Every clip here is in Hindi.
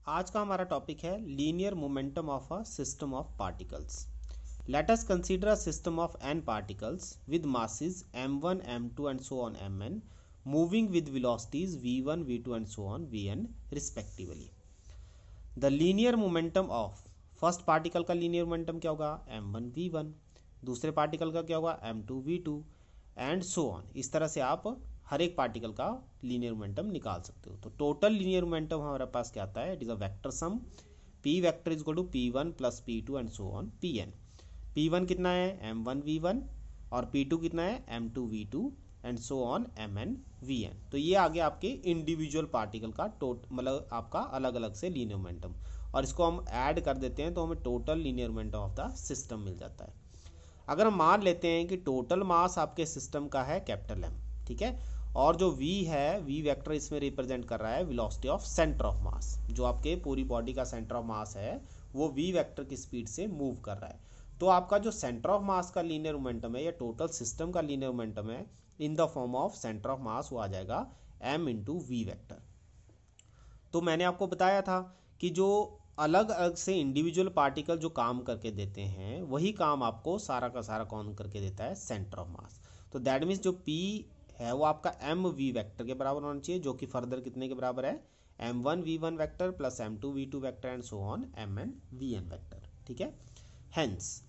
आज का हमारा टॉपिक है linear momentum of a system of particles. Let us consider a system of n particles with masses m1, m2 and so on mn moving with velocities v1, v2 and so on vn respectively. The linear momentum of first particle का लीनियर मोमेंटम क्या होगा m1 v1, दूसरे पार्टिकल का क्या होगा m2 v2 and so on. इस तरह से आप हर एक पार्टिकल का लीनियर मोमेंटम निकाल सकते हो। तो टोटल लीनियर मोमेंटम हमारे पास क्या आता है, it is a vector sum p vector is equal to p1 plus p2 and so on pn। p1 कितना है m1 v1 और p2 कितना है m2 v2 and so on mn vn। तो ये आगे आपके इंडिविजुअल पार्टिकल का मतलब आपका अलग अलग से लीनियर मोमेंटम, और इसको हम ऐड कर देते हैं तो हमें total linear momentum of the system मिल जाता है। अगर हम मान लेते हैं कि टोटल मास आपके सिस्टम का है कैपिटल M, ठीक है, और जो v है, v वेक्टर इसमें रिप्रेजेंट कर रहा है वेलोसिटी ऑफ सेंटर ऑफ मास। जो आपके पूरी बॉडी का सेंटर ऑफ मास है वो v वेक्टर की स्पीड से मूव कर रहा है। तो आपका जो सेंटर ऑफ मास का लीनियर मोमेंटम है या टोटल सिस्टम का लीनियर मोमेंटम है in the form of centre of मास, वो आ जाएगा m इंटू वी वेक्टर। तो मैंने आपको बताया था कि जो अलग अलग से इंडिविजुअल पार्टिकल जो काम करके देते हैं वही काम आपको सारा का सारा कौन करके देता है, सेंटर ऑफ मास। तो दैट मीन्स जो p है वो आपका एम वी वेक्टर के बराबर होना चाहिए, जो कि फर्दर कितने के बराबर है m1 v1 vector plus m2 v2 vector and so on mn vn vector, ठीक है। Hence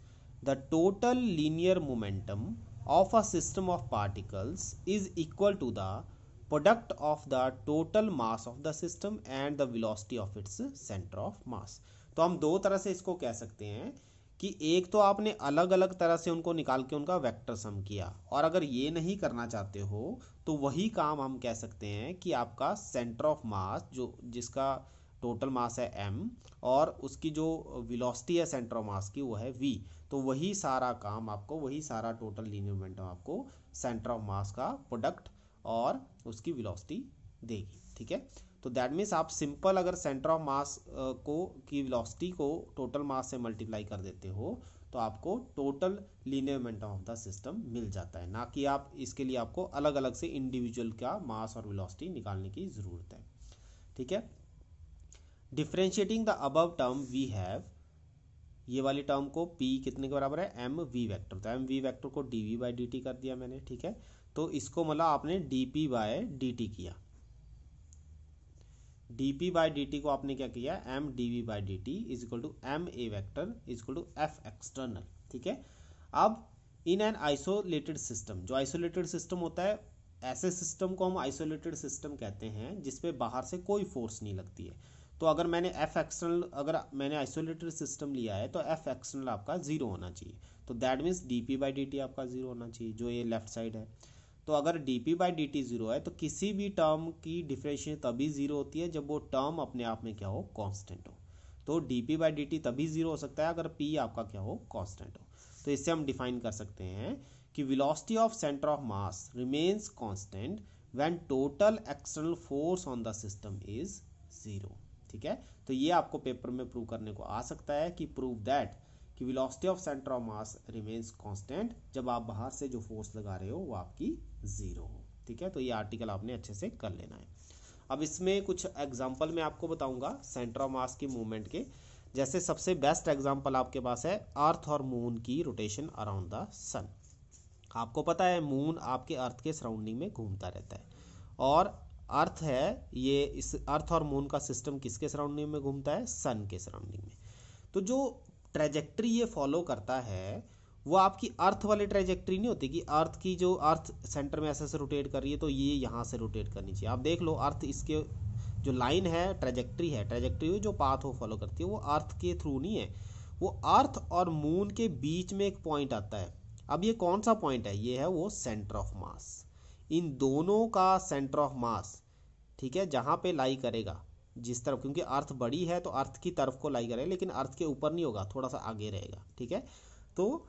the total linear momentum of a system of particles is equal to the product of the total mass of the system and the velocity of its centre of mass. तो हम दो तरह से इसको कह सकते हैं कि एक तो आपने अलग अलग तरह से उनको निकाल के उनका वेक्टर सम किया, और अगर ये नहीं करना चाहते हो तो वही काम हम कह सकते हैं कि आपका सेंटर ऑफ मास जो जिसका टोटल मास है m और उसकी जो वेलोसिटी है सेंटर ऑफ मास की वो है v, तो वही सारा काम आपको, वही सारा टोटल लीनियर मोमेंटम आपको सेंटर ऑफ मास का प्रोडक्ट और उसकी वेलोसिटी देगी, ठीक है। तो दैट मीन्स आप सिंपल अगर सेंटर ऑफ मास को की वेलोसिटी को टोटल मास से मल्टीप्लाई कर देते हो तो आपको total linear momentum of the system मिल जाता है, ना कि आप इसके लिए आपको अलग अलग से इंडिविजुअल का मास और वेलोसिटी निकालने की ज़रूरत है, ठीक है। Differentiating the above term we have, ये वाली टर्म को p कितने के बराबर है m v वेक्टर, तो m v वेक्टर को dv बाई dt कर दिया मैंने, ठीक है। तो इसको मतलब आपने dp बाय dt किया, dp बाई dt को आपने क्या किया m dv by dt is equal to m a vector is equal to f external, ठीक है। अब इन एन आइसोलेटेड सिस्टम, जो आइसोलेटेड सिस्टम होता है, ऐसे सिस्टम को हम आइसोलेटेड सिस्टम कहते हैं जिसपे बाहर से कोई फोर्स नहीं लगती है। तो अगर मैंने एफ एक्सटर्नल, अगर मैंने आइसोलेटेड सिस्टम लिया है तो एफ एक्सटर्नल आपका जीरो होना चाहिए। तो that means D P by D T आपका जीरो होना चाहिए, जो ये लेफ्ट साइड है। तो अगर D P by D T zero है तो किसी भी टर्म की डिफरेंशिएशन तभी जीरो होती है जब वो टर्म अपने आप में क्या हो, कांस्टेंट हो। तो D P by D T तभी जीरो हो सकता है अगर पी आपका क्या हो, कांस्टेंट हो। तो इससे हम डिफाइन कर सकते हैं कि velocity of centre of mass remains constant when total external force on the system is zero, ठीक है। तो ये आपको पेपर में प्रूव करने को आ सकता है कि प्रूव दैट कि velocity of centre of mass remains constant जब आप बाहर से जो फोर्स लगा रहे हो वो आपकी जीरो हो, ठीक है। तो ये आर्टिकल आपने अच्छे से कर लेना है। अब इसमें कुछ एग्जांपल मैं आपको बताऊंगा सेंटर ऑफ मास की मूवमेंट के। जैसे सबसे बेस्ट एग्जांपल आपके पास है अर्थ और मून की रोटेशन अराउंड द सन। आपको पता है मून आपके अर्थ के सराउंडिंग में घूमता रहता है, और अर्थ है ये, इस अर्थ और मून का सिस्टम किसके सराउंडिंग में घूमता है, सन के सराउंडिंग में। तो जो ट्रेजेक्ट्री ये फॉलो करता है वो आपकी अर्थ वाली ट्रेजेक्ट्री नहीं होती कि अर्थ की जो अर्थ सेंटर में ऐसे ऐसे रोटेट कर रही है तो ये यहाँ से रोटेट करनी चाहिए। आप देख लो अर्थ इसके जो लाइन है ट्रेजेक्ट्री जो पाथ वो फॉलो करती है वो अर्थ के थ्रू नहीं है, वो अर्थ और मून के बीच में एक पॉइंट आता है। अब ये कौन सा पॉइंट है, ये है वो सेंटर ऑफ मास। इन दोनों का सेंटर ऑफ मास, ठीक है, जहां पे लाई करेगा जिस तरफ, क्योंकि अर्थ बड़ी है तो अर्थ की तरफ को लाई करेगा, लेकिन अर्थ के ऊपर नहीं होगा, थोड़ा सा आगे रहेगा, ठीक है। तो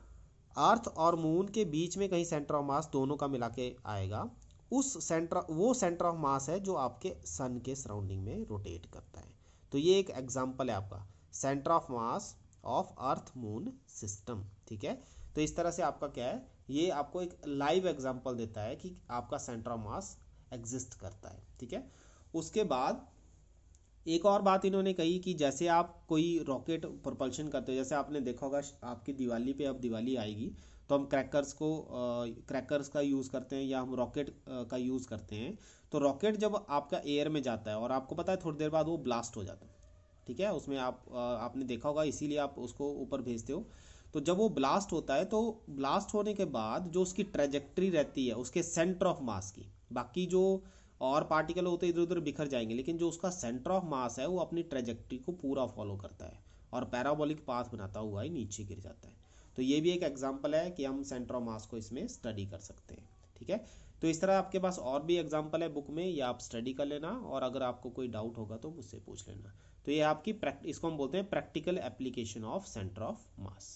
अर्थ और मून के बीच में कहीं सेंटर ऑफ मास दोनों का मिला के आएगा, उस सेंटर, वो सेंटर ऑफ मास है जो आपके सन के सराउंडिंग में रोटेट करता है। तो ये एक एग्जाम्पल है आपका centre of mass of earth moon system, ठीक है। तो इस तरह से आपका क्या है, ये आपको एक लाइव एग्जांपल देता है कि आपका सेंटर ऑफ मास एग्जिस्ट करता है, ठीक है। उसके बाद एक और बात इन्होंने कही कि जैसे आप कोई रॉकेट प्रोपल्शन करते हो, जैसे आपने देखा होगा आपकी दिवाली पे, अब दिवाली आएगी तो हम क्रैकर्स का यूज़ करते हैं या हम रॉकेट का यूज़ करते हैं। तो रॉकेट जब आपका एयर में जाता है और आपको पता है थोड़ी देर बाद वो ब्लास्ट हो जाता है, ठीक है, उसमें आपने देखा होगा, इसीलिए आप उसको ऊपर भेजते हो। तो जब वो ब्लास्ट होता है तो ब्लास्ट होने के बाद जो उसकी ट्रेजेक्ट्री रहती है उसके सेंटर ऑफ मास की, बाकी जो और पार्टिकल होते हैं इधर उधर बिखर जाएंगे, लेकिन जो उसका सेंटर ऑफ मास है वो अपनी ट्रेजेक्ट्री को पूरा फॉलो करता है और पैराबोलिक पाथ बनाता हुआ ही नीचे गिर जाता है। तो ये भी एक एग्जांपल है कि हम सेंटर ऑफ मास को इसमें स्टडी कर सकते हैं, ठीक है। तो इस तरह आपके पास और भी एग्जांपल है बुक में, या आप स्टडी कर लेना, और अगर आपको कोई डाउट होगा तो मुझसे पूछ लेना। तो ये आपकी इसको हम बोलते हैं practical application of centre of mass.